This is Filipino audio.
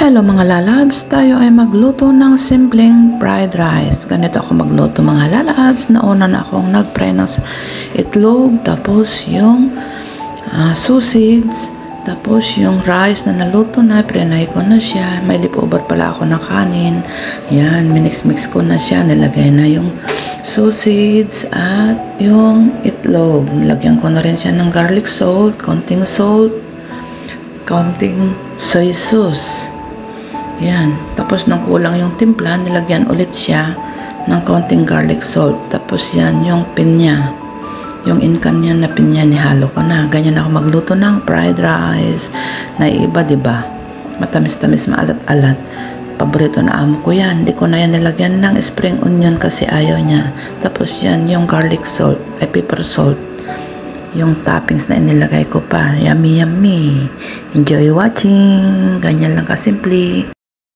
Hello mga lalabs, tayo ay magluto ng simpleng fried rice. Ganito ako magluto mga lalabs. Nauna na akong nag-fry ng itlog, tapos yung sausage, tapos yung rice na naluto na, prenay ko na siya. May leftover pala ako ng kanin. Yan, minix-mix ko na siya. Nilagay na yung sausage at yung itlog. Nilagyan ko na rin siya ng garlic salt, konting soy sauce. Yan. Tapos nang kulang yung timpla, nilagyan ulit siya ng konting garlic salt. Tapos yan, yung pinya. Yung inkan yan na pinya, nihalo ko na. Ganyan ako magluto ng fried rice. Naiiba, diba? Matamis-tamis, maalat-alat. Paborito na amo ko yan. Hindi ko na yan nilagyan ng spring onion kasi ayaw niya. Tapos yan, yung garlic salt, ay pepper salt. Yung toppings na inilagay ko pa. Yummy, yummy. Enjoy watching. Ganyan lang kasimple.